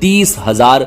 30,000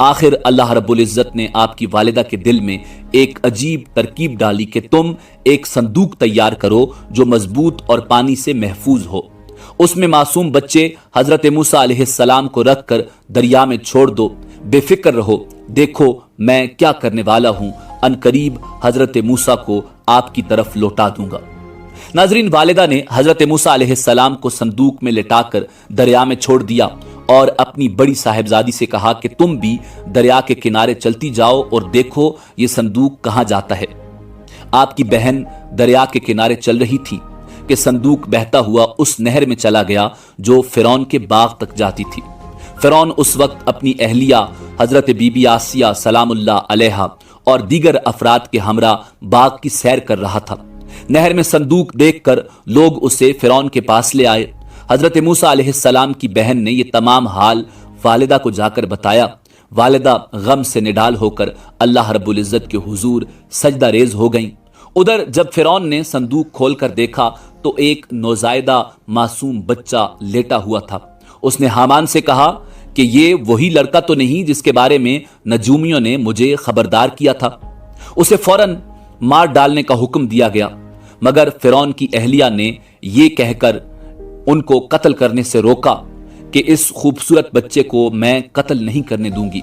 آخر اللہ رب العزت نے آپ کی والدہ کے دل میں ایک عجیب ترکیب ڈالی کہ تم ایک صندوق تیار کرو جو مضبوط اور پانی سے محفوظ ہو، اس میں معصوم بچے حضرت موسیٰ علیہ السلام کو رکھ کر دریا میں چھوڑ دو، بے فکر رہو، دیکھو میں کیا کرنے والا ہوں، ان قریب حضرت موسیٰ کو آپ کی طرف لوٹا دوں گا۔ ناظرین، والدہ نے حضرت موسیٰ علیہ السلام کو صندوق میں لٹا کر دریا میں چھوڑ دیا اور اپنی بڑی صاحبزادی سے کہا کہ تم بھی دریا کے کنارے چلتی جاؤ اور دیکھو یہ صندوق کہاں جاتا ہے۔ آپ کی بہن دریا کے کنارے چل رہی تھی کہ صندوق بہتا ہوا اس نہر میں چلا گیا جو فرعون کے باغ تک جاتی تھی۔ فرعون اس وقت اپنی اہلیہ حضرت بی بی آسیہ سلام اللہ علیہا اور دیگر افراد کے ہمراہ باغ کی سیر کر رہا تھا۔ نہر میں صندوق دیکھ کر لوگ اسے فرعون کے پاس لے آئے۔ حضرت موسیٰ علیہ السلام کی بہن نے یہ تمام حال والدہ کو جا کر بتایا۔ والدہ غم سے نڈال ہو کر اللہ رب العزت کے حضور سجدہ ریز ہو گئیں۔ ادھر جب فرعون نے صندوق کھول کر دیکھا تو ایک نوزائیدہ معصوم بچہ لیٹا ہوا تھا۔ اس نے حامان سے کہا کہ یہ وہی لڑکا تو نہیں جس کے بارے میں نجومیوں نے مجھے خبردار کیا تھا۔ اسے فوراً مار ڈالنے کا حکم دیا گیا، مگر فرعون کی اہلیہ نے یہ کہہ کر ان کو قتل کرنے سے روکا کہ اس خوبصورت بچے کو میں قتل نہیں کرنے دوں گی۔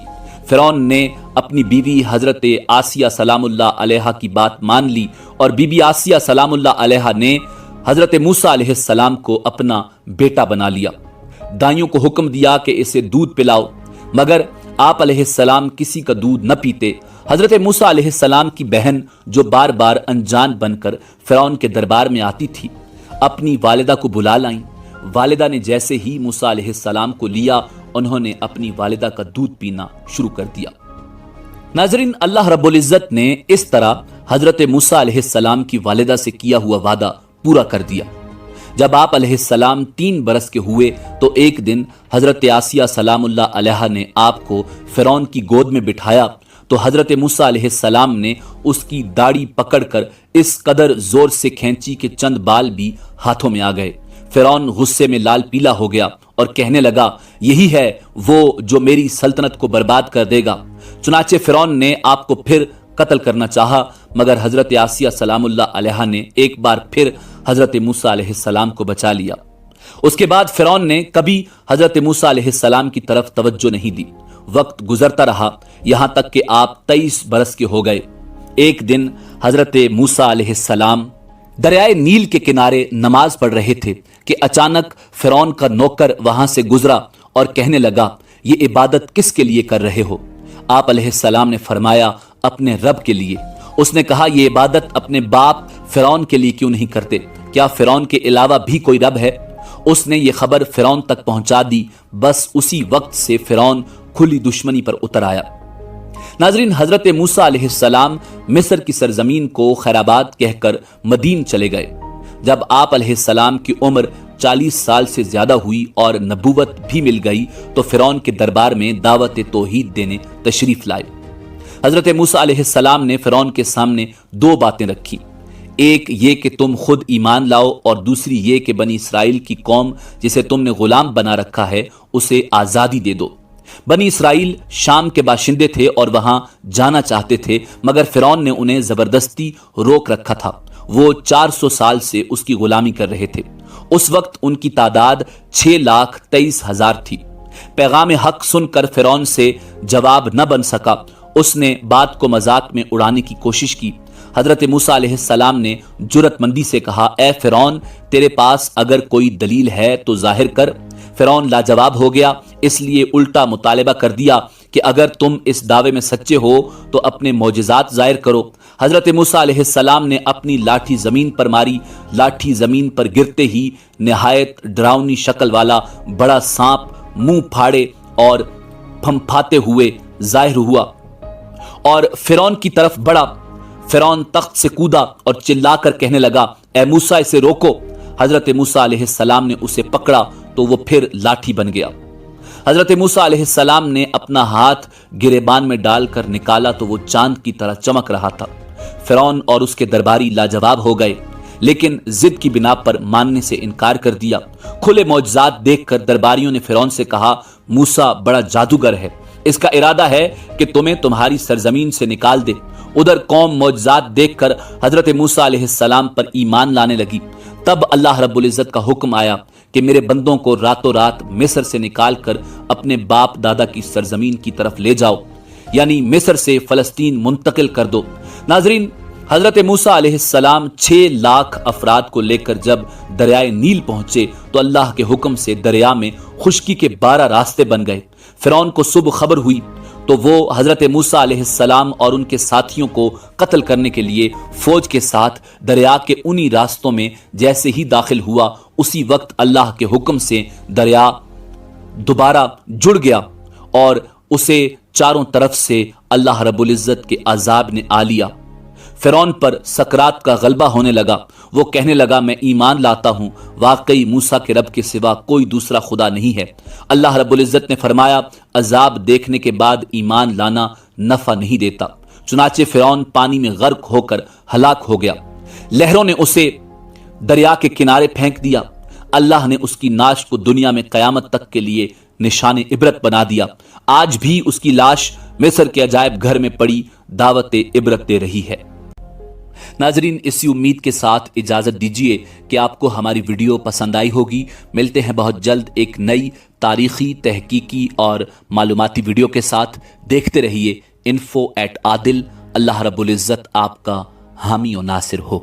فرعون نے اپنی بیوی حضرت آسیہ سلام اللہ علیہا کی بات مان لی اور بی بی آسیہ سلام اللہ علیہا نے حضرت موسیٰ علیہ السلام کو اپنا بیٹا بنا لیا۔ دائیوں کو حکم دیا کہ اسے دودھ پلاؤ، مگر آپ علیہ السلام کسی کا دودھ نہ پیتے۔ حضرت موسیٰ علیہ السلام کی بہن جو بار بار انجان بن کر فرعون کے دربار میں آتی تھی اپنی والدہ کو بلا لائیں۔ والدہ نے جیسے ہی موسیٰ علیہ السلام کو لیا انہوں نے اپنی والدہ کا دودھ پینا شروع کر دیا۔ ناظرین، اللہ رب العزت نے اس طرح حضرت موسیٰ علیہ السلام کی والدہ سے کیا ہوا وعدہ پورا کر دیا۔ جب آپ علیہ السلام 3 برس کے ہوئے تو ایک دن حضرت آسیہ سلام اللہ علیہا نے آپ کو فرعون کی گود میں بٹھایا تو حضرت موسیٰ علیہ السلام نے اس کی داڑھی پکڑ کر اس قدر زور سے کھینچی کہ چند بال بھی ہاتھوں میں آ گئے۔ فرعون غصے میں لال پیلا ہو گیا اور کہنے لگا، یہی ہے وہ جو میری سلطنت کو برباد کر دے گا۔ چنانچہ فرعون نے آپ کو پھر قتل کرنا چاہا، مگر حضرت آسیہ سلام اللہ علیہا نے ایک بار پھر حضرت موسیٰ علیہ السلام کو بچا لیا۔ اس کے بعد فرعون نے کبھی حضرت موسیٰ علیہ السلام کی طرف توجہ نہیں دی۔ وقت گزرتا رہا یہاں تک کہ آپ 23 برس کے ہو گئے۔ ایک دن حضرت موسیٰ علیہ السلام دریائے نیل کے کنارے نماز پڑھ رہے تھے کہ اچانک فرعون کا نوکر وہاں سے گزرا اور کہنے لگا، یہ عبادت کس کے لیے کر رہے ہو؟ آپ علیہ السلام نے فرمایا، اپنے رب کے لیے۔ اس نے کہا، یہ عبادت اپنے باپ فرعون کے لیے کیوں نہیں کرتے؟ کیا فرعون کے علاوہ بھی کوئی رب ہے؟ اس نے یہ خبر فرعون تک پہنچا دی۔ بس اسی وقت سے فرعون کھلی دشمنی پر اتر آیا۔ ناظرین، حضرت موسیٰ علیہ السلام مصر کی سرزمین کو خیر آباد کہہ کر مدین چلے گئے۔ جب آپ علیہ السلام کی عمر 40 سال سے زیادہ ہوئی اور نبوت بھی مل گئی تو فرعون کے دربار میں دعوت توحید دینے تشریف لائے۔ حضرت موسیٰ علیہ السلام نے فرعون کے سامنے 2 باتیں رکھی، ایک یہ کہ تم خود ایمان لاؤ اور دوسری یہ کہ بنی اسرائیل کی قوم جسے تم نے غلام بنا رکھا ہے اسے آزادی دے دو۔ بنی اسرائیل شام کے باشندے تھے اور وہاں جانا چاہتے تھے، مگر فرعون نے انہیں زبردستی روک رکھا تھا۔ وہ 400 سال سے اس کی غلامی کر رہے تھے۔ اس وقت ان کی تعداد 6,23,000 تھی۔ پیغام حق سن کر فرعون سے جواب نہ بن سکا۔ اس نے بات کو مذاق میں اڑانے کی کوشش کی۔ حضرت موسیٰ علیہ السلام نے جرأت مندی سے کہا، اے فرعون، تیرے پاس اگر کوئی دلیل ہے تو ظاہر کر۔ فرعون لاجواب ہو گیا، اس لیے الٹا مطالبہ کر دیا کہ اگر تم اس دعوے میں سچے ہو تو اپنے معجزات ظاہر کرو۔ حضرت موسیٰ علیہ السلام نے اپنی لاٹھی زمین پر ماری۔ لاٹھی زمین پر گرتے ہی نہایت ڈراؤنی شکل والا بڑا سانپ منہ پھاڑے اور پھمپھاتے ہوئے ظاہر ہوا اور فرعون کی طرف بڑھا۔ فرعون تخت سے کودا اور چلا کر کہنے لگا، اے موسیٰ، اسے روکو۔ حضرت موسیٰ علیہ السلام نے اسے پکڑا تو وہ پھر لاٹھی بن گیا۔ حضرت موسیٰ علیہ السلام نے اپنا ہاتھ گریبان میں ڈال کر نکالا تو وہ چاند کی طرح چمک رہا تھا۔ فرعون اور اس کے درباری لاجواب ہو گئے، لیکن ضد کی بنا پر ماننے سے انکار کر دیا۔ کھلے معجزات دیکھ کر درباریوں نے فرعون سے کہا، موسیٰ بڑا جادوگر ہے، اس کا ارادہ ہے کہ تمہیں تمہاری سرزمین سے نکال دے۔ ادھر قوم معجزات دیکھ کر حضرت موسیٰ علیہ السلام پر ایمان لانے لگی۔ تب اللہ رب العزت کا حکم آیا کہ میرے بندوں کو راتوں رات مصر سے نکال کر اپنے باپ دادا کی سرزمین کی طرف لے جاؤ، یعنی مصر سے فلسطین منتقل کر دو۔ ناظرین، حضرت موسیٰ علیہ السلام 6 لاکھ افراد کو لے کر جب دریائے نیل پہنچے تو اللہ کے حکم سے دریا میں خشکی کے 12 راستے بن گئے۔ فرعون کو صبح خبر ہوئی تو وہ حضرت موسیٰ علیہ السلام اور ان کے ساتھیوں کو قتل کرنے کے لیے فوج کے ساتھ دریا کے انہی راستوں میں جیسے ہی داخل ہوا، اسی وقت اللہ کے حکم سے دریا دوبارہ جڑ گیا اور اسے چاروں طرف سے اللہ رب العزت کے عذاب نے آ لیا۔ فرعون پر سکرات کا غلبہ ہونے لگا۔ وہ کہنے لگا میں ایمان لاتا ہوں، واقعی موسیٰ کے رب کے سوا کوئی دوسرا خدا نہیں ہے۔ اللہ رب العزت نے فرمایا عذاب دیکھنے کے بعد ایمان لانا نفع نہیں دیتا۔ چنانچہ فرعون پانی میں غرق ہو کر ہلاک ہو گیا۔ لہروں نے اسے دریا کے کنارے پھینک دیا۔ اللہ نے اس کی ناش کو دنیا میں قیامت تک کے لیے نشان عبرت بنا دیا۔ آج بھی اس کی لاش مصر کے عجائب گھر میں پڑی دعوت عبرت دے رہی ہے۔ ناظرین، اسی امید کے ساتھ اجازت دیجیے کہ آپ کو ہماری ویڈیو پسند آئی ہوگی۔ ملتے ہیں بہت جلد ایک نئی تاریخی، تحقیقی اور معلوماتی ویڈیو کے ساتھ۔ دیکھتے رہیے info@adil۔ اللہ رب العزت آپ کا حامی و ناصر ہو۔